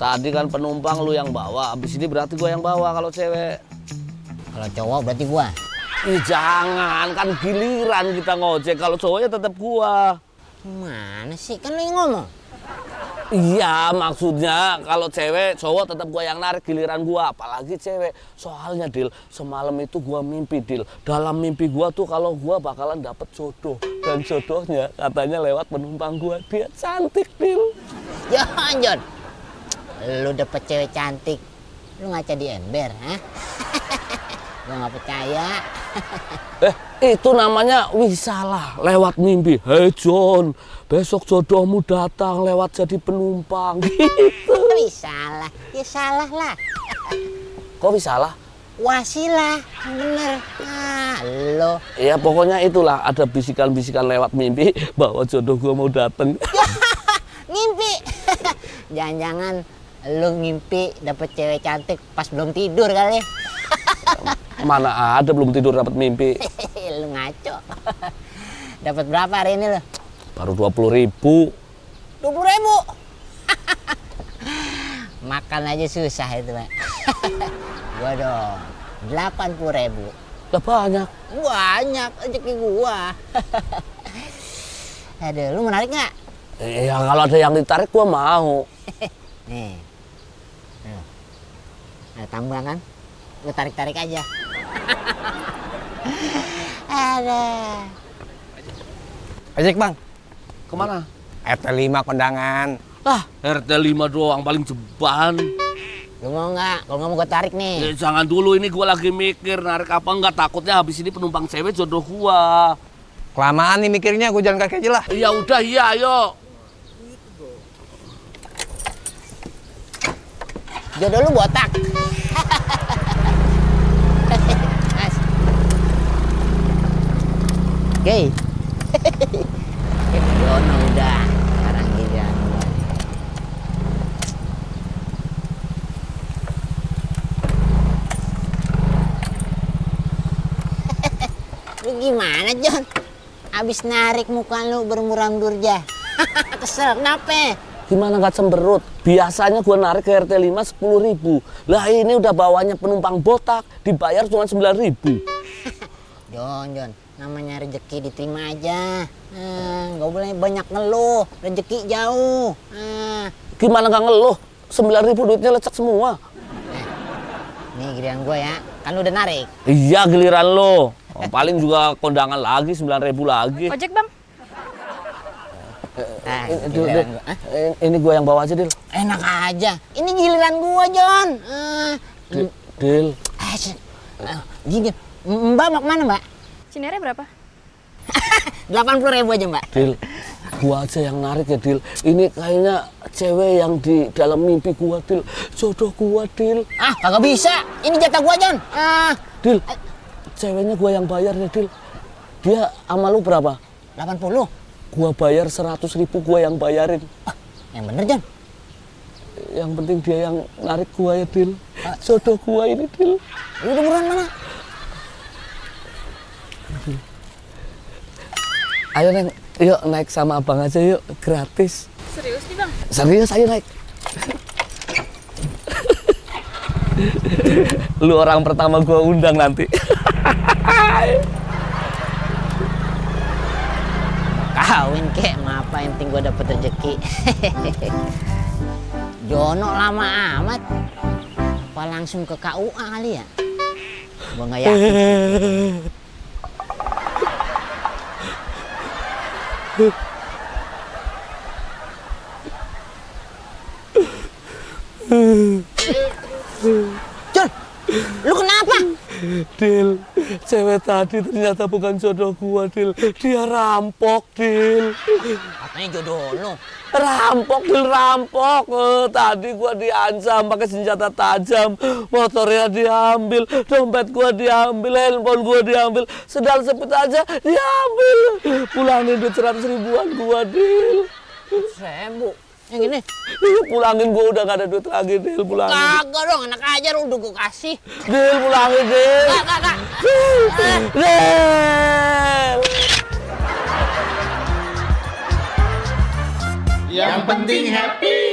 Tadi kan penumpang lu yang bawa, abis ini berarti gua yang bawa kalau cewek. Kalau cowok berarti gua. Ih jangan, kan giliran kita ngojek, kalau cowoknya tetap gua. Gimana sih? Kan lu yang ngomong. Iya, maksudnya kalau cewek, cowok tetap gua yang narik, giliran gua. Apalagi cewek. Soalnya, Dil, semalam itu gua mimpi, Dil. Dalam mimpi gua tuh kalau gua bakalan dapet jodoh. Dan jodohnya katanya lewat penumpang gua. Dia cantik, Dil. Jon. Lu dapet cewek cantik. Lu ngaca di ember, ha? Gua nggak percaya. Itu namanya wisalah lewat mimpi. Hei John, besok jodohmu datang lewat jadi penumpang. Gitu. Salah, ya salah lah. Kok wisalah? Wasilah, yang bener. Lo. Ya pokoknya itulah, ada bisikan-bisikan lewat mimpi bahwa jodoh gua mau datang. Ngimpi. Jangan-jangan lu ngimpi dapet cewek cantik pas belum tidur kali. Mana ada belum tidur dapat mimpi. Lu ngaco. Dapat berapa hari ini lo? Baru 20.000. 20.000. Makan aja susah itu, Pak. Gua dong 80.000. Lah banyak. Banyak rezeki gua. Aduh, lu menarik nggak? Ya kalau ada yang ditarik gua mau. Nih. Ada tambang kan? Lu tarik-tarik aja. Ada. Ojek bang, Kemana? RT5 kondangan. Ah, RT5 doang paling jeban. Lu mau nggak? Kalau nggak mau gue tarik nih. Jangan dulu, ini gua lagi mikir narik apa enggak, takutnya habis ini penumpang cewek jodoh gua. Kelamaan nih mikirnya, gue jalan kaki aja lah. Ya udah, iya ayo. Jodoh lu botak. Mas. Oke. Jono udah. Sekarang giliran gua. Lu gimana, Jon? Abis narik muka lu bermuram durja. Kesel, kenapa? Gimana nggak cemberut? Biasanya gua narik ke RT5 10.000. Lah ini udah bawanya penumpang botak, dibayar cuma 9.000. Jon, namanya rezeki diterima aja. Nggak boleh banyak ngeluh, rezeki jauh. Gimana nggak ngeluh? 9.000 duitnya lecek semua. Nih giliran gue ya, kan lu udah narik. Iya giliran lo. Oh, paling juga kondangan lagi 9.000 lagi. Ojek bang. Giliran gua. Ini gua yang bawa aja, Dil. Enak aja, ini giliran gua, Jon. Dil. Gini, Mbak mau kemana, Mbak? Cinere berapa? 80.000 aja, Mbak. Dil, gua aja yang narik ya, Dil. Ini kayaknya cewek yang di dalam mimpi gua, Dil. Jodoh gua, Dil. Kagak bisa. Ini jatah gua, Jon. Dil, ceweknya gua yang bayar ya, Dil. Dia sama lu berapa? 80. Gua bayar 100.000, gua yang bayarin. Yang bener, Jon. Yang penting dia yang narik gua ya, Dil. Jodoh gua ini, Dil. Lu udah buruan mana? Ayo, Neng. Yuk, naik sama abang aja yuk. Gratis. Serius nih bang? Serius, ayo naik. Lu orang pertama gua undang nanti. Kawin kek, apa yang penting gue dapet rezeki. Jono lama amat. Apa langsung ke KUA kali ya? Gue nggak yakin. Jon, lu kenapa? Dil, cewek tadi ternyata bukan jodoh gua, Dil. Dia rampok, Dil. Katanya jodoh lu. Rampok, Dil, rampok. Tadi gua diancam pakai senjata tajam. Motornya diambil, dompet gua diambil, handphone gua diambil, sendal sepit aja diambil. Pulangin duit 100 ribuan gua, Dil. 1.000. Yang ini? Pulangin, gua udah gak ada duit lagi, Dil. Pulangin. Kagak dong, enak aja lu udah gue kasih. Dil, pulangin, Dil. Kagak. Dil. Yang penting happy.